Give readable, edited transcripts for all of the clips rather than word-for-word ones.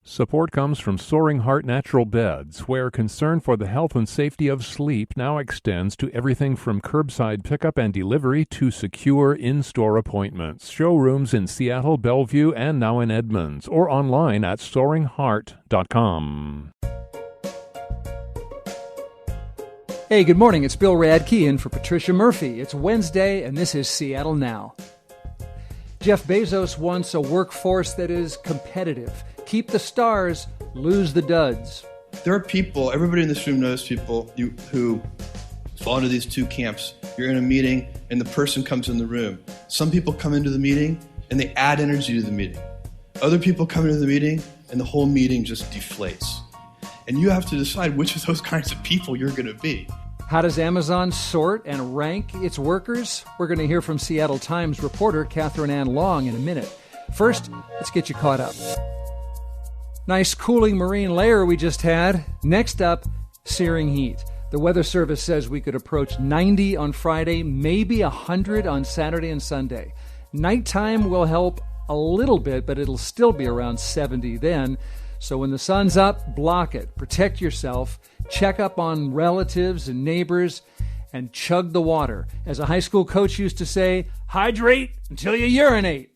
Support comes from Soaring Heart Natural Beds, where concern for the health and safety of sleep now extends to everything from curbside pickup and delivery to secure in-store appointments. Showrooms in Seattle, Bellevue, and now in Edmonds, or online at soaringheart.com. Hey, good morning. It's Bill Radke in for Patricia Murphy. It's Wednesday, and this is Seattle Now. Jeff Bezos wants a workforce that is competitive. Keep the stars, lose the duds. There are people, everybody in this room knows people who fall into these two camps. You're in a meeting and the person comes in the room. Some people come into the meeting and they add energy to the meeting. Other people come into the meeting and the whole meeting just deflates. And you have to decide which of those kinds of people you're going to be. How does Amazon sort and rank its workers? We're going to hear from Seattle Times reporter Katherine Anne Long in a minute. First, let's get you caught up. Nice cooling marine layer we just had. Next up, searing heat. The Weather Service says we could approach 90 on Friday, maybe 100 on Saturday and Sunday. Nighttime will help a little bit, but it'll still be around 70 then. So when the sun's up, block it. Protect yourself. Check up on relatives and neighbors and chug the water. As a high school coach used to say, hydrate until you urinate.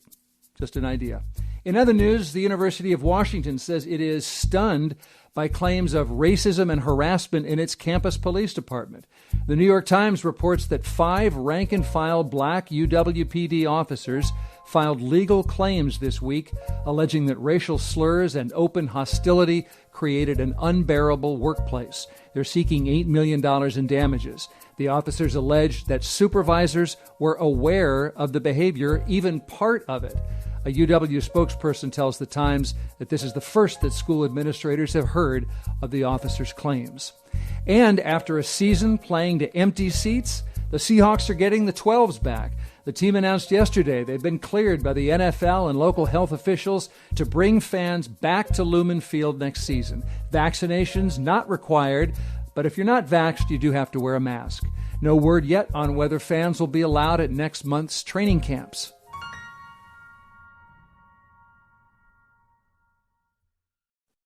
Just an idea. In other news, the University of Washington says it is stunned by claims of racism and harassment in its campus police department. The New York Times reports that 5 rank-and-file black UWPD officers filed legal claims this week, alleging that racial slurs and open hostility created an unbearable workplace. They're seeking $8 million in damages. The officers alleged that supervisors were aware of the behavior, even part of it. A UW spokesperson tells the Times that this is the first that school administrators have heard of the officers' claims. And after a season playing to empty seats, the Seahawks are getting the 12s back. The team announced yesterday they've been cleared by the NFL and local health officials to bring fans back to Lumen Field next season. Vaccinations not required, but if you're not vaxxed, you do have to wear a mask. No word yet on whether fans will be allowed at next month's training camps.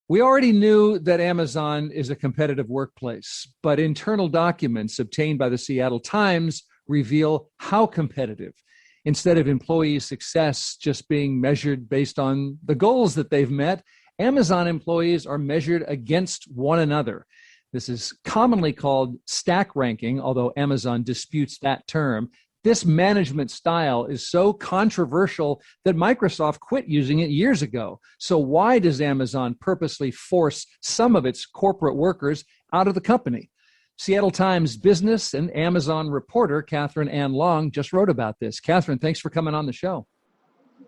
We already knew that Amazon is a competitive workplace, but internal documents obtained by the Seattle Times reveal how competitive. Instead of employee success just being measured based on the goals that they've met, Amazon employees are measured against one another. This is commonly called stack ranking, although Amazon disputes that term. This management style is so controversial that Microsoft quit using it years ago. So why does Amazon purposely force some of its corporate workers out of the company? Seattle Times business and Amazon reporter Katherine Anne Long just wrote about this. Katherine, thanks for coming on the show.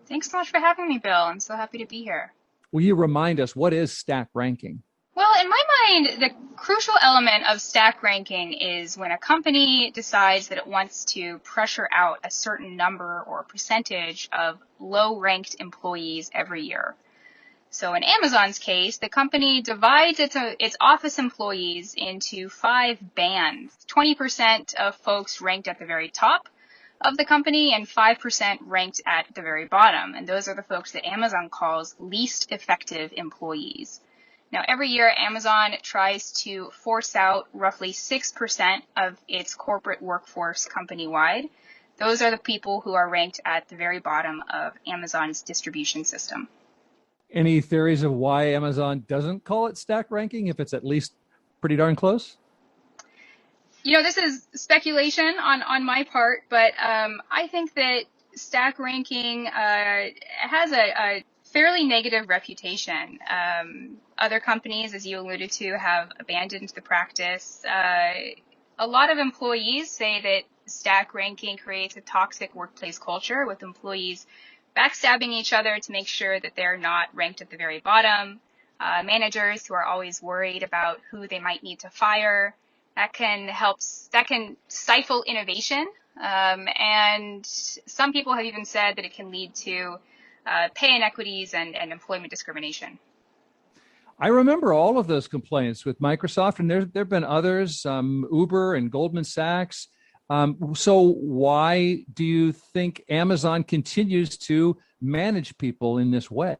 Thanks so much for having me, Bill. I'm so happy to be here. Will you remind us, what is stack ranking? Well, in my mind, the crucial element of stack ranking is when a company decides that it wants to pressure out a certain number or percentage of low-ranked employees every year. So in Amazon's case, the company divides its office employees into 5 bands. 20% of folks ranked at the very top of the company and 5% ranked at the very bottom. And those are the folks that Amazon calls least effective employees. Now, every year, Amazon tries to force out roughly 6% of its corporate workforce company-wide. Those are the people who are ranked at the very bottom of Amazon's distribution system. Any theories of why Amazon doesn't call it stack ranking if it's at least pretty darn close? You know, this is speculation on my part, but I think that stack ranking has a fairly negative reputation. Other companies, as you alluded to, have abandoned the practice. A lot of employees say that stack ranking creates a toxic workplace culture with employees backstabbing each other to make sure that they're not ranked at the very bottom. Managers who are always worried about who they might need to fire. That can stifle innovation. And some people have even said that it can lead to pay inequities and employment discrimination. I remember all of those complaints with Microsoft, and there have been others, Uber and Goldman Sachs. So why do you think Amazon continues to manage people in this way?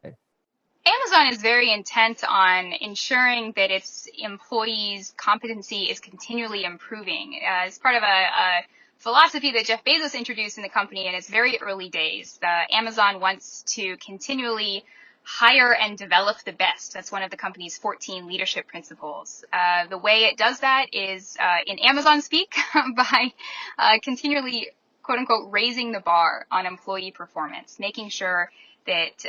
Amazon is very intent on ensuring that its employees' competency is continually improving. As part of a philosophy that Jeff Bezos introduced in the company in its very early days, Amazon wants to continually hire and develop the best. That's one of the company's 14 leadership principles. The way it does that is in Amazon speak by continually, quote unquote, raising the bar on employee performance, making sure that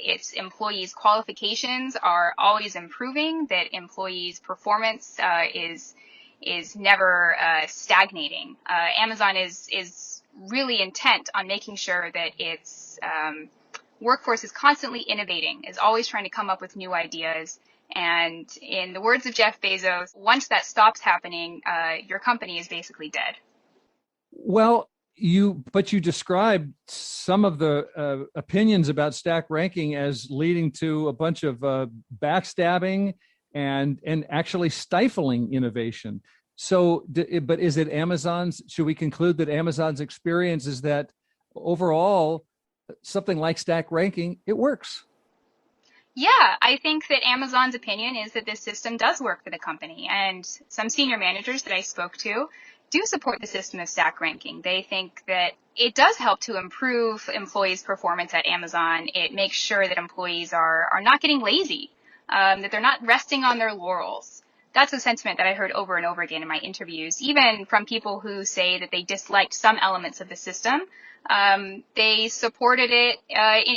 its employees' qualifications are always improving, that employees' performance is never stagnating. Amazon is really intent on making sure that its workforce is constantly innovating, is always trying to come up with new ideas. And in the words of Jeff Bezos, once that stops happening, your company is basically dead. Well, you described some of the opinions about stack ranking as leading to a bunch of backstabbing and actually stifling innovation. So, but is it Amazon's? Should we conclude that Amazon's experience is that overall, something like stack ranking, it works? Yeah, I think that Amazon's opinion is that this system does work for the company, and some senior managers that I spoke to do support the system of stack ranking. They think that it does help to improve employees' performance at Amazon. It makes sure that employees are not getting lazy, that they're not resting on their laurels. That's a sentiment that I heard over and over again in my interviews, even from people who say that they disliked some elements of the system. They supported it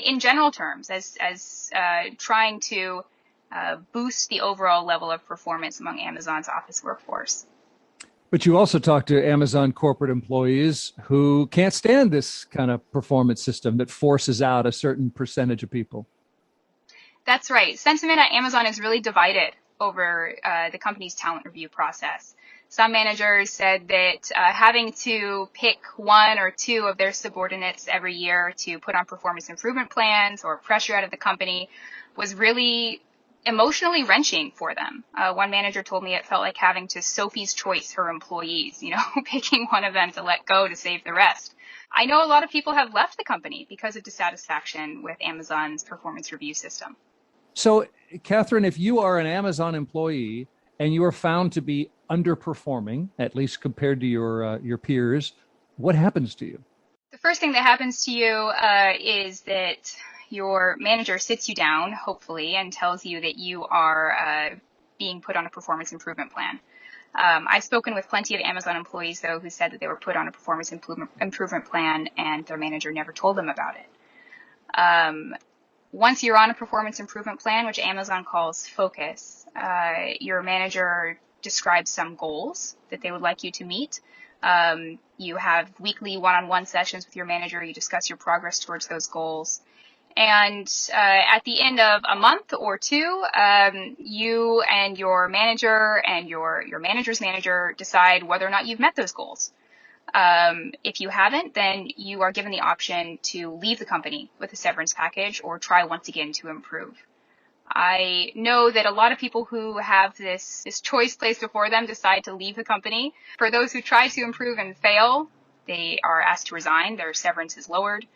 in general terms as trying to boost the overall level of performance among Amazon's office workforce. But you also talk to Amazon corporate employees who can't stand this kind of performance system that forces out a certain percentage of people. That's right. Sentiment at Amazon is really divided over the company's talent review process. Some managers said that having to pick one or two of their subordinates every year to put on performance improvement plans or pressure out of the company was really emotionally wrenching for them. One manager told me it felt like having to Sophie's choice her employees, picking one of them to let go to save the rest. I know a lot of people have left the company because of dissatisfaction with Amazon's performance review system. So, Katherine, if you are an Amazon employee and you are found to be underperforming, at least compared to your peers, what happens to you? The first thing that happens to you is that your manager sits you down, hopefully, and tells you that you are being put on a performance improvement plan. I've spoken with plenty of Amazon employees, though, who said that they were put on a performance improvement plan and their manager never told them about it. Once you're on a performance improvement plan, which Amazon calls focus, your manager describes some goals that they would like you to meet. You have weekly one-on-one sessions with your manager. You discuss your progress towards those goals. And at the end of a month or two, you and your manager and your manager's manager decide whether or not you've met those goals. If you haven't, then you are given the option to leave the company with a severance package or try once again to improve. I know that a lot of people who have this choice placed before them decide to leave the company. For those who try to improve and fail, they are asked to resign. Their severance is lowered.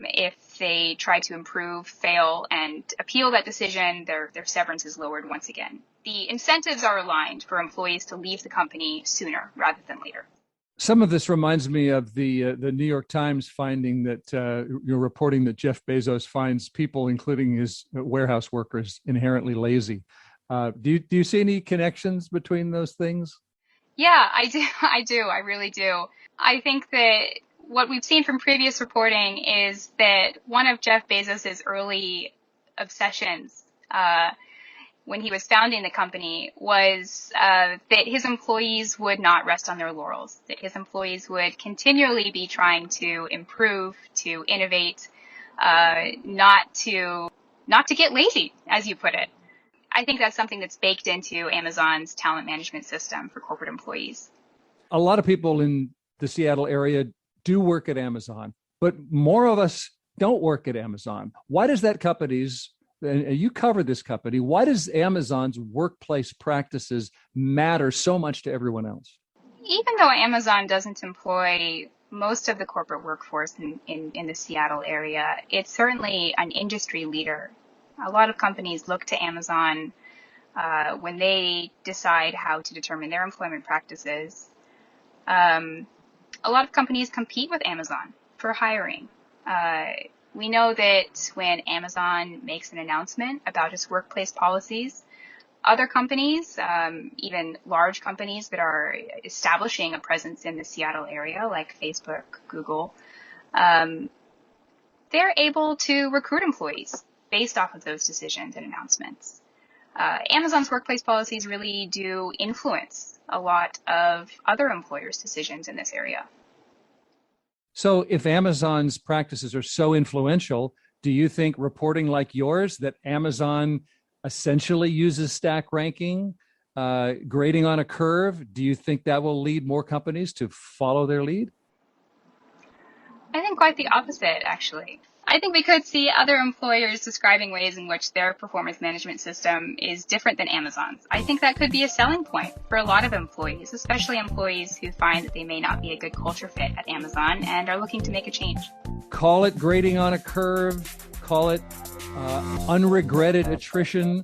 If they try to improve, fail, and appeal that decision, their severance is lowered once again. The incentives are aligned for employees to leave the company sooner rather than later. Some of this reminds me of the New York Times finding that you're reporting that Jeff Bezos finds people, including his warehouse workers, inherently lazy. Do you see any connections between those things? Yeah, I do. I really do. I think that what we've seen from previous reporting is that one of Jeff Bezos's early obsessions when he was founding the company was that his employees would not rest on their laurels, that his employees would continually be trying to improve, to innovate, not to get lazy, as you put it. I think that's something that's baked into Amazon's talent management system for corporate employees. A lot of people in the Seattle area do work at Amazon, but more of us don't work at Amazon. Why does that company's, and you cover this company, why does Amazon's workplace practices matter so much to everyone else? Even though Amazon doesn't employ most of the corporate workforce in the Seattle area, it's certainly an industry leader A lot of companies look to Amazon when they decide how to determine their employment practices. A lot of companies compete with Amazon for hiring. We know that when Amazon makes an announcement about its workplace policies, other companies, even large companies that are establishing a presence in the Seattle area, like Facebook, Google, they're able to recruit employees based off of those decisions and announcements. Amazon's workplace policies really do influence a lot of other employers' decisions in this area. So if Amazon's practices are so influential, do you think reporting like yours, that Amazon essentially uses stack ranking, grading on a curve, do you think that will lead more companies to follow their lead? I think quite the opposite, actually. I think we could see other employers describing ways in which their performance management system is different than Amazon's. I think that could be a selling point for a lot of employees, especially employees who find that they may not be a good culture fit at Amazon and are looking to make a change. Call it grading on a curve, call it unregretted attrition,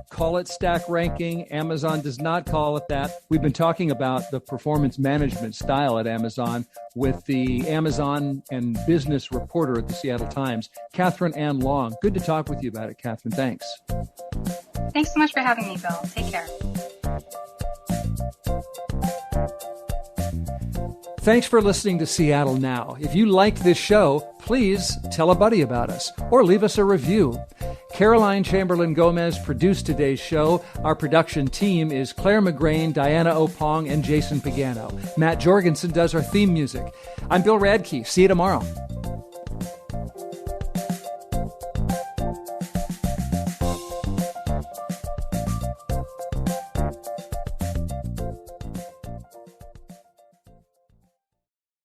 call it stack ranking. Amazon does not call it that. We've been talking about the performance management style at Amazon with the Amazon and business reporter at the Seattle Times, Katherine Anne Long. Good to talk with you about it, Katherine. Thanks. Thanks so much for having me, Bill. Take care. Thanks for listening to Seattle Now. If you liked this show, please tell a buddy about us or leave us a review. Caroline Chamberlain Gomez produced today's show. Our production team is Clare McGrane, Diana Opong, and Jason Pagano. Matt Jorgensen does our theme music. I'm Bill Radke. See you tomorrow.